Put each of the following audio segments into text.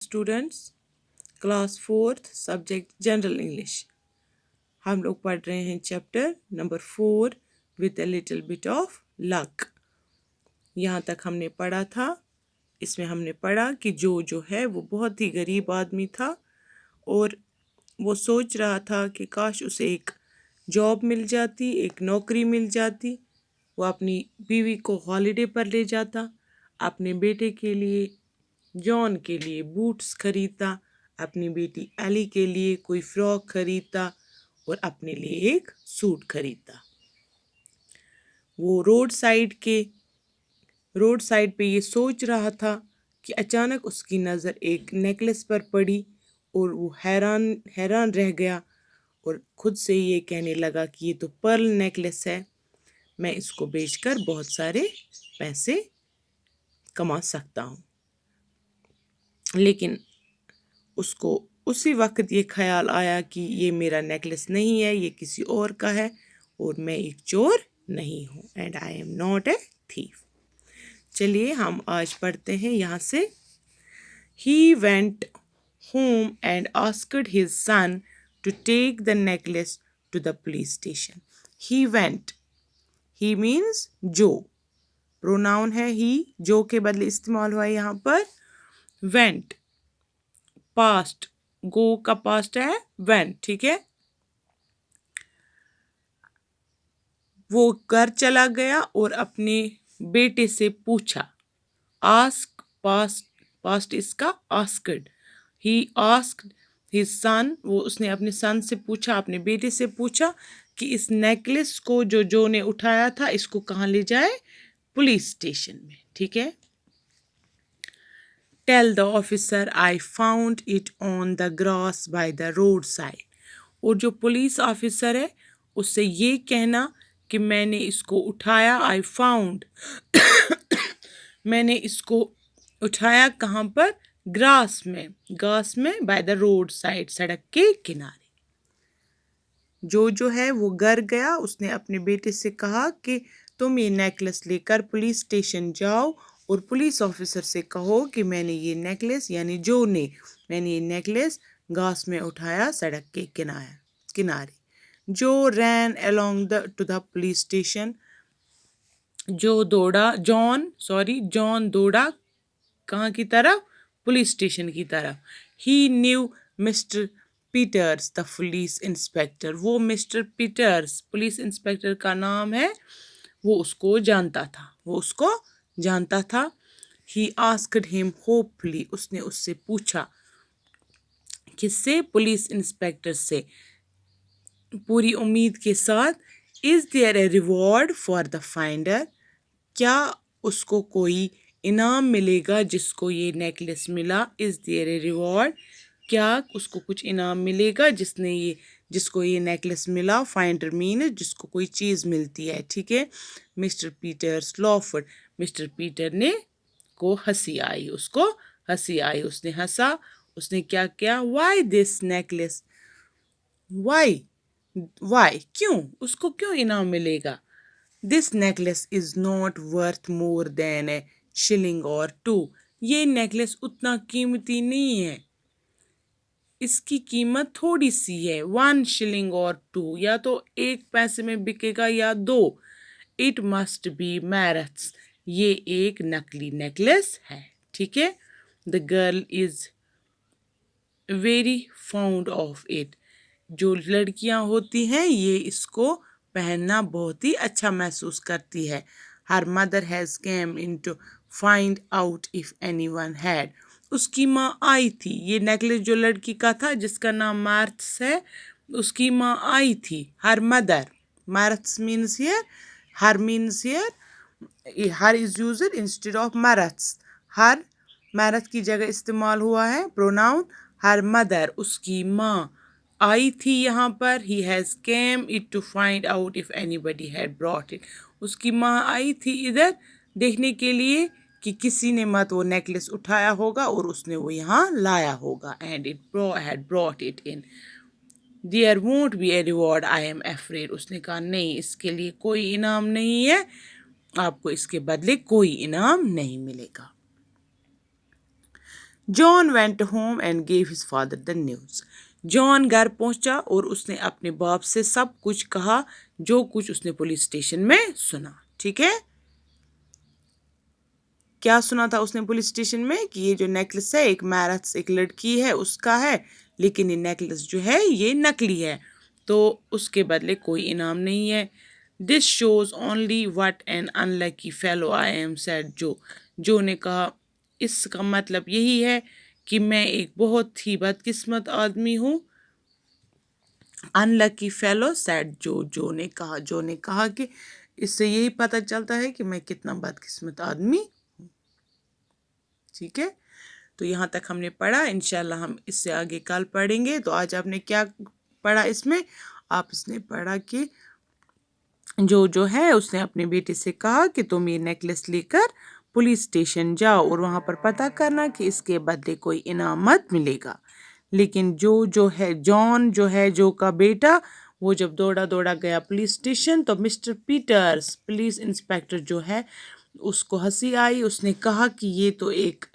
Students class 4th subject general English हम लोग पढ़ रहे हैं chapter number 4 with a little bit of luck. यहाँ तक हमने पढ़ा था। इसमें हमने पढ़ा कि जो है वो बहुत ही गरीब आदमी था और वो सोच रहा था कि काश उसे एक जॉब मिल जाती, एक नौकरी मिल जाती। वो अपनी बीवी को हॉलिडे पर ले जाता, अपने बेटे के लिए जॉन के लिए बूट्स खरीदता, अपनी बेटी एली के लिए कोई फ्रॉक खरीदता और अपने लिए एक सूट खरीदता। वो रोड साइड पे ये सोच रहा था कि अचानक उसकी नज़र एक नेकलेस पर पड़ी और वो हैरान हैरान रह गया और खुद से ये कहने लगा कि ये तो पर्ल नेकलेस है, मैं इसको बेचकर बहुत सारे पैसे कमा सकता हूँ। लेकिन उसको उसी वक्त ये ख्याल आया कि ये मेरा नेकलेस नहीं है, ये किसी और का है और मैं एक चोर नहीं हूँ, and I am not a thief. चलिए हम आज पढ़ते हैं यहाँ से। He went home and asked his son to take the necklace to the police station. He went, he means जो, प्रोनाउन है ही, जो के बदले इस्तेमाल हुआ है यहाँ पर। वेंट पास्ट, गो का पास्ट है वेंट, ठीक है। वो घर चला गया और अपने बेटे से पूछा। आस्क पास्ट इसका आस्क्ड। ही आस्क्ड हिज सन, वो उसने अपने सन से पूछा, अपने बेटे से पूछा कि इस नेकलेस को जो ने उठाया था इसको कहाँ ले जाए? पुलिस स्टेशन में, ठीक है। Tell the officer I found it on the grass by the roadside. और जो पुलिस ऑफिसर है उससे ये कहना कि मैंने इसको उठाया, I found मैंने इसको उठाया कहाँ पर? ग्रास में by the roadside, सड़क के किनारे। जो है वो घर गया, उसने अपने बेटे से कहा कि तुम ये नेकलेस लेकर पुलिस स्टेशन जाओ और पुलिस ऑफिसर से कहो कि मैंने ये नेकलेस, यानी मैंने ये नेकलेस घास में उठाया सड़क के किनारे। John ran along to the police station, John दौड़ा कहाँ की तरफ? पुलिस स्टेशन की तरफ। He knew Mr Peters the police inspector, वो मिस्टर पीटर्स पुलिस इंस्पेक्टर का नाम है, वो उसको जानता था। ही आस्क्ड हिम होपफुली, उसने उससे पूछा, किससे? पुलिस इंस्पेक्टर से, पूरी उम्मीद के साथ। Is there a reward for the finder, क्या उसको कोई इनाम मिलेगा जिसको ये नेकलेस मिला? इज देयर ए रिवॉर्ड, क्या उसको कुछ इनाम मिलेगा जिसको ये नेकलेस मिला? फाइंडर मीन जिसको कोई चीज़ मिलती है, ठीक है। मिस्टर पीटर्स लॉफर्ड, मिस्टर पीटर ने को हंसी आई, उसने हंसा। उसने क्या किया? वाई दिस नेकलेस, वाई क्यों, उसको क्यों इनाम मिलेगा? This necklace is not worth more than a shilling और 2, ये नेकलेस उतना कीमती नहीं है, इसकी कीमत थोड़ी सी है। 1 शिलिंग और 2, या तो 1 पैसे में बिकेगा या 2। इट मस्ट बी मैरथ्स, ये एक नकली नेकलेस है, ठीक है। The girl is very found of it, जो लड़कियां होती हैं ये इसको पहनना बहुत ही अच्छा महसूस करती है। Her mother has came into find out if anyone had, उसकी माँ आई थी, ये नेकलेस जो लड़की का था जिसका नाम मार्थस है, उसकी माँ आई थी। Her mother, Martha's means here, her means here, her is used instead of Martha's. Her Martha की जगह इस्तेमाल हुआ है प्रोनाउन हर मदर, उसकी माँ आई थी यहाँ पर। He has came it to find out if anybody had brought it, उसकी माँ आई थी इधर देखने के लिए कि किसी ने मत वो नेकलेस उठाया होगा और उसने वो यहाँ लाया होगा। And it had brought it in. There won't be a reward I am afraid, उसने कहा नहीं, इसके लिए कोई इनाम नहीं है, आपको इसके बदले कोई इनाम नहीं मिलेगा। جان went home and gave his father the news. جان گھر پہنچا اور اس نے اپنے باپ سے سب کچھ کہا جو کچھ اس نے پولیس اسٹیشن میں سنا. ٹھیک ہے، کیا سنا تھا اس نے پولیس اسٹیشن میں کہ یہ جو نیکلس ہے ایک میرتھ ایک لڑکی ہے اس کا ہے، لیکن یہ نیکلس جو ہے یہ نکلی ہے، تو اس کے بدلے کوئی انعام نہیں ہے. This shows only what an unlucky fellow I am said جو نے کہا اس کا مطلب یہی ہے کہ میں ایک بہت ہی بدقسمت آدمی ہوں. unlucky fellow said جو نے کہا کہ اس سے یہی پتہ چلتا ہے کہ میں کتنا بدقسمت آدمی. ٹھیک ہے، تو یہاں تک ہم نے پڑھا. انشاءاللہ ہم اس سے آگے کل پڑھیں گے. تو آج آپ نے کیا پڑھا اس میں؟ اس نے پڑھا کہ جو ہے اس نے اپنے بیٹے سے کہا کہ تم یہ نیکلس لے کر پولیس اسٹیشن جاؤ اور وہاں پر پتہ کرنا کہ اس کے بدلے کوئی انعام مت ملے گا. لیکن جو ہے جان جو کا بیٹا، وہ جب دوڑا گیا پولیس اسٹیشن تو مسٹر پیٹرز پولیس انسپیکٹر جو ہے اس کو ہنسی آئی. اس نے کہا کہ یہ تو ایک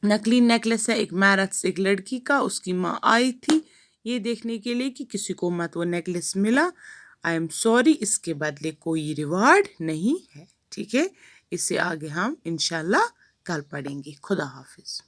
نکلی نیکلس ہے ایک میرتھ ایک لڑکی کا. اس کی ماں آئی تھی یہ دیکھنے کے لیے کہ کسی کو مت وہ نیکلس ملا. آئی ایم سوری، اس کے بدلے کوئی ریوارڈ نہیں ہے. ٹھیک ہے، اس سے آگے ہم انشاءاللہ کل پڑھیں گے. خدا حافظ.